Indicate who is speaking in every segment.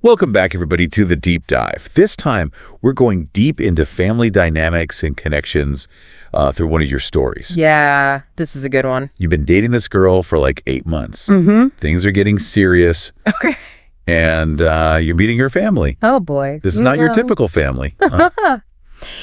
Speaker 1: Welcome back, everybody, to the deep dive. This time, we're going deep into family dynamics and connections through one of your stories.
Speaker 2: Yeah, this is a good one.
Speaker 1: You've been dating this girl for like 8 months.
Speaker 2: Mm-hmm.
Speaker 1: Things are getting serious.
Speaker 2: Okay.
Speaker 1: And you're meeting her family.
Speaker 2: Oh, boy.
Speaker 1: This is not your typical family.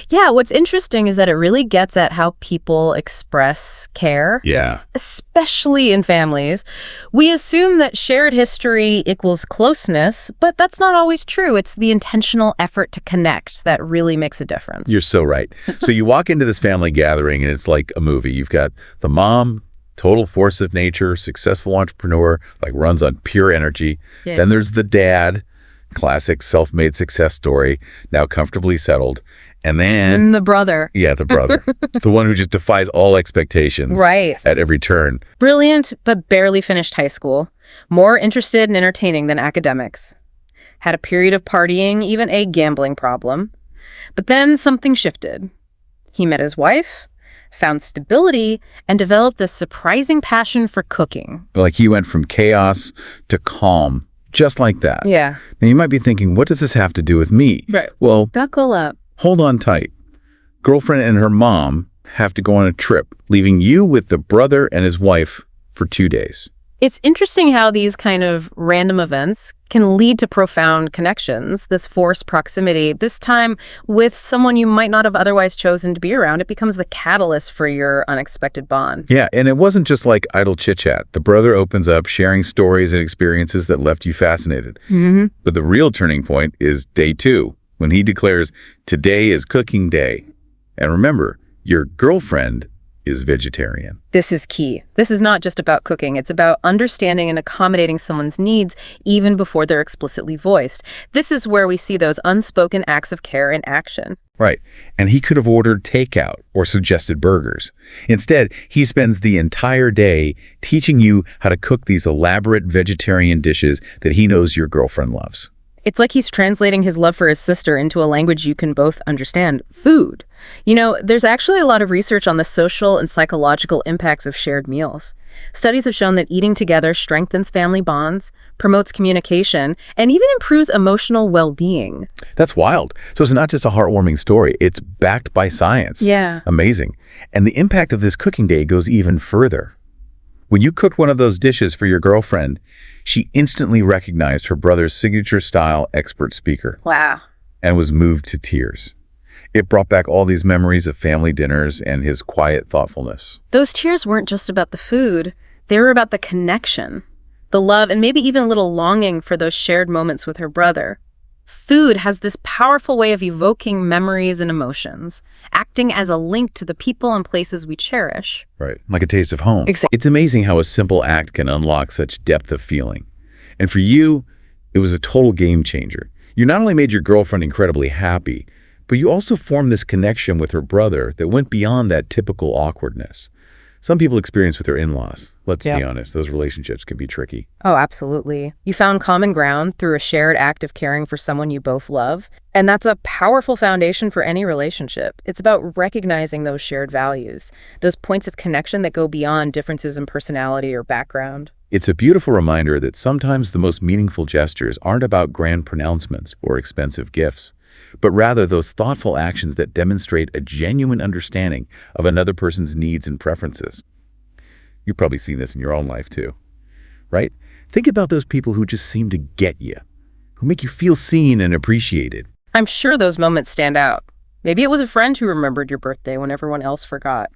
Speaker 2: Yeah, what's interesting is that it really gets at how people express care.
Speaker 1: Yeah.
Speaker 2: Especially in families. We assume that shared history equals closeness, but that's not always true. It's the intentional effort to connect that really makes a difference.
Speaker 1: You're so right. So you walk into this family gathering, and it's like a movie. You've got the mom, total force of nature, successful entrepreneur, like runs on pure energy.
Speaker 2: Yeah.
Speaker 1: Then there's the dad, classic self-made success story, now comfortably settled. And then...
Speaker 2: And the brother.
Speaker 1: Yeah, the brother. The one who just defies all expectations.
Speaker 2: Right.
Speaker 1: At every turn.
Speaker 2: Brilliant, but barely finished high school. More interested in entertaining than academics. Had a period of partying, even a gambling problem. But then something shifted. He met his wife, found stability, and developed this surprising passion for cooking.
Speaker 1: Like he went from chaos to calm, just like that.
Speaker 2: Yeah.
Speaker 1: Now you might be thinking, what does this have to do with me?
Speaker 2: Right.
Speaker 1: Well,
Speaker 2: Buckle up.
Speaker 1: hold on tight. Girlfriend and her mom have to go on a trip, leaving you with the brother and his wife for 2 days.
Speaker 2: It's interesting how these kind of random events can lead to profound connections, this forced proximity. This time with someone you might not have otherwise chosen to be around, it becomes the catalyst for your unexpected bond.
Speaker 1: Yeah, and it wasn't just like idle chit-chat. The brother opens up, sharing stories and experiences that left you fascinated.
Speaker 2: Mm-hmm.
Speaker 1: But the real turning point is day 2, when he declares, today is cooking day. And remember, your girlfriend is vegetarian.
Speaker 2: This is key. This is not just about cooking. It's about understanding and accommodating someone's needs even before they're explicitly voiced. This is where we see those unspoken acts of care in action.
Speaker 1: Right. And he could have ordered takeout or suggested burgers. Instead, he spends the entire day teaching you how to cook these elaborate vegetarian dishes that he knows your girlfriend loves.
Speaker 2: It's like he's translating his love for his sister into a language you can both understand, food. You know, there's actually a lot of research on the social and psychological impacts of shared meals. Studies have shown that eating together strengthens family bonds, promotes communication, and even improves emotional well-being.
Speaker 1: That's wild. So it's not just a heartwarming story. It's backed by science.
Speaker 2: Yeah.
Speaker 1: Amazing. And the impact of this cooking day goes even further. When you cooked one of those dishes for your girlfriend, she instantly recognized her brother's signature-style expert speaker.
Speaker 2: Wow.
Speaker 1: And was moved to tears. It brought back all these memories of family dinners and his quiet thoughtfulness.
Speaker 2: Those tears weren't just about the food. They were about the connection, the love, and maybe even a little longing for those shared moments with her brother. Food has this powerful way of evoking memories and emotions, acting as a link to the people and places we cherish.
Speaker 1: Right, like a taste of home.
Speaker 2: Exactly.
Speaker 1: It's amazing how a simple act can unlock such depth of feeling. And for you, it was a total game changer. You not only made your girlfriend incredibly happy, but you also formed this connection with her brother that went beyond that typical awkwardness. Some people experience with their in-laws. Let's be honest, those relationships can be tricky.
Speaker 2: Oh, absolutely. You found common ground through a shared act of caring for someone you both love, and that's a powerful foundation for any relationship. It's about recognizing those shared values, those points of connection that go beyond differences in personality or background.
Speaker 1: It's a beautiful reminder that sometimes the most meaningful gestures aren't about grand pronouncements or expensive gifts, but rather those thoughtful actions that demonstrate a genuine understanding of another person's needs and preferences. You've probably seen this in your own life too, right? Think about those people who just seem to get you, who make you feel seen and appreciated.
Speaker 2: I'm sure those moments stand out. Maybe it was a friend who remembered your birthday when everyone else forgot,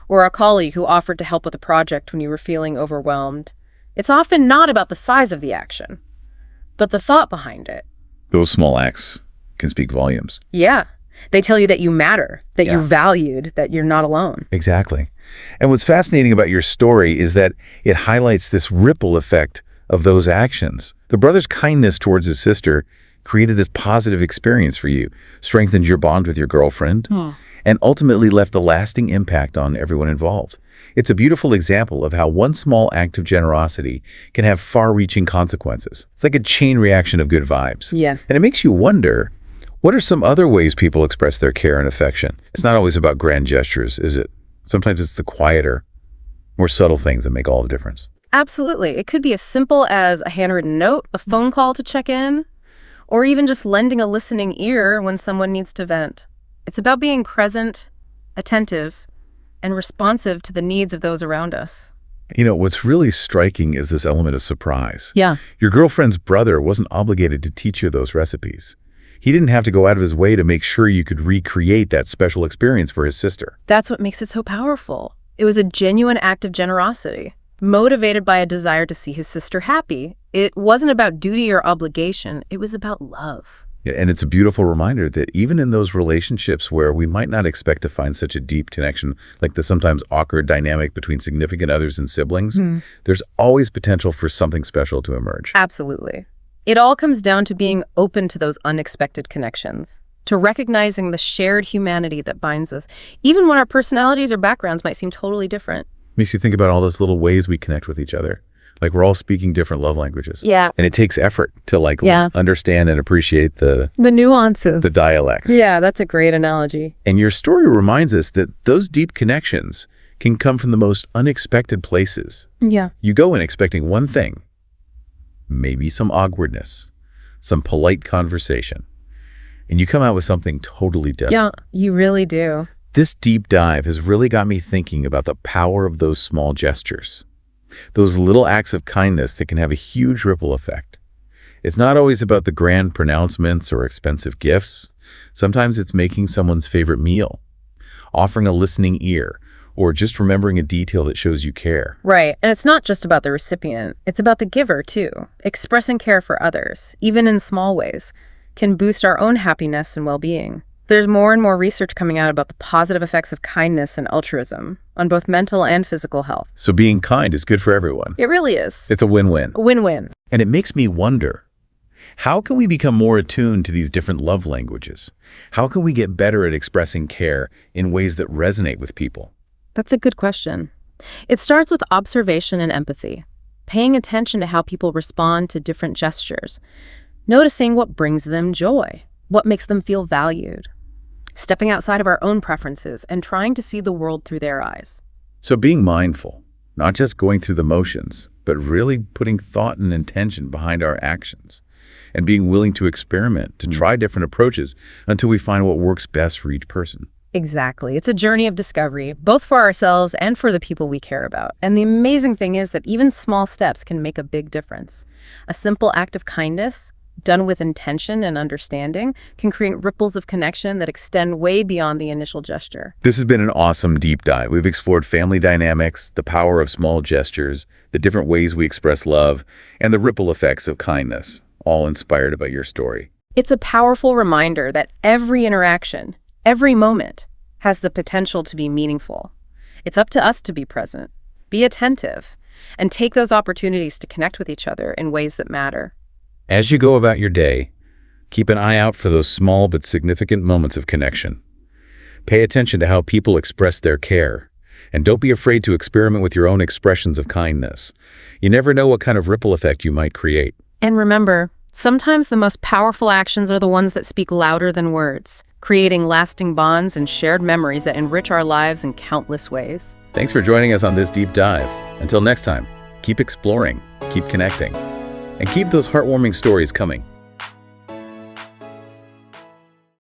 Speaker 2: or a colleague who offered to help with a project when you were feeling overwhelmed. It's often not about the size of the action, but the thought behind it.
Speaker 1: Those small acts can speak volumes.
Speaker 2: Yeah. They tell you that you matter, that you're valued, that you're not alone.
Speaker 1: Exactly. And what's fascinating about your story is that it highlights this ripple effect of those actions. The brother's kindness towards his sister created this positive experience for you, strengthened your bond with your girlfriend, and ultimately left a lasting impact on everyone involved. It's a beautiful example of how one small act of generosity can have far-reaching consequences. It's like a chain reaction of good vibes.
Speaker 2: Yeah.
Speaker 1: And it makes you wonder, what are some other ways people express their care and affection? It's not always about grand gestures, is it? Sometimes it's the quieter, more subtle things that make all the difference.
Speaker 2: Absolutely. It could be as simple as a handwritten note, a phone call to check in, or even just lending a listening ear when someone needs to vent. It's about being present, attentive, and responsive to the needs of those around us.
Speaker 1: What's really striking is this element of surprise.
Speaker 2: Yeah.
Speaker 1: Your girlfriend's brother wasn't obligated to teach you those recipes. He didn't have to go out of his way to make sure you could recreate that special experience for his sister.
Speaker 2: That's what makes it so powerful. It was a genuine act of generosity, motivated by a desire to see his sister happy. It wasn't about duty or obligation. It was about love.
Speaker 1: Yeah, and it's a beautiful reminder that even in those relationships where we might not expect to find such a deep connection, like the sometimes awkward dynamic between significant others and siblings, there's always potential for something special to emerge.
Speaker 2: Absolutely. It all comes down to being open to those unexpected connections, to recognizing the shared humanity that binds us, even when our personalities or backgrounds might seem totally different.
Speaker 1: Makes you think about all those little ways we connect with each other. Like we're all speaking different love languages.
Speaker 2: Yeah.
Speaker 1: And it takes effort to understand and appreciate the
Speaker 2: nuances.
Speaker 1: the dialects.
Speaker 2: Yeah, that's a great analogy.
Speaker 1: And your story reminds us that those deep connections can come from the most unexpected places.
Speaker 2: Yeah.
Speaker 1: You go in expecting one thing, maybe some awkwardness, some polite conversation, and you come out with something totally different.
Speaker 2: Yeah, you really do.
Speaker 1: This deep dive has really got me thinking about the power of those small gestures, those little acts of kindness that can have a huge ripple effect. It's not always about the grand pronouncements or expensive gifts. Sometimes it's making someone's favorite meal, offering a listening ear, or just remembering a detail that shows you care.
Speaker 2: Right. And it's not just about the recipient. It's about the giver, too. Expressing care for others, even in small ways, can boost our own happiness and well-being. There's more and more research coming out about the positive effects of kindness and altruism on both mental and physical health.
Speaker 1: So being kind is good for everyone.
Speaker 2: It really is.
Speaker 1: It's a win-win.
Speaker 2: A win-win.
Speaker 1: And it makes me wonder, how can we become more attuned to these different love languages? How can we get better at expressing care in ways that resonate with people?
Speaker 2: That's a good question. It starts with observation and empathy, paying attention to how people respond to different gestures, noticing what brings them joy, what makes them feel valued, stepping outside of our own preferences and trying to see the world through their eyes.
Speaker 1: So being mindful, not just going through the motions, but really putting thought and intention behind our actions, and being willing to experiment, to try different approaches until we find what works best for each person.
Speaker 2: Exactly. It's a journey of discovery, both for ourselves and for the people we care about. And the amazing thing is that even small steps can make a big difference. A simple act of kindness, done with intention and understanding, can create ripples of connection that extend way beyond the initial gesture.
Speaker 1: This has been an awesome deep dive. We've explored family dynamics, the power of small gestures, the different ways we express love, and the ripple effects of kindness, all inspired by your story.
Speaker 2: It's a powerful reminder that every interaction, every moment, has the potential to be meaningful. It's up to us to be present, be attentive, and take those opportunities to connect with each other in ways that matter.
Speaker 1: As you go about your day, keep an eye out for those small but significant moments of connection. Pay attention to how people express their care, and don't be afraid to experiment with your own expressions of kindness. You never know what kind of ripple effect you might create.
Speaker 2: And remember, sometimes the most powerful actions are the ones that speak louder than words, creating lasting bonds and shared memories that enrich our lives in countless ways.
Speaker 1: Thanks for joining us on this deep dive. Until next time, keep exploring, keep connecting, and keep those heartwarming stories coming.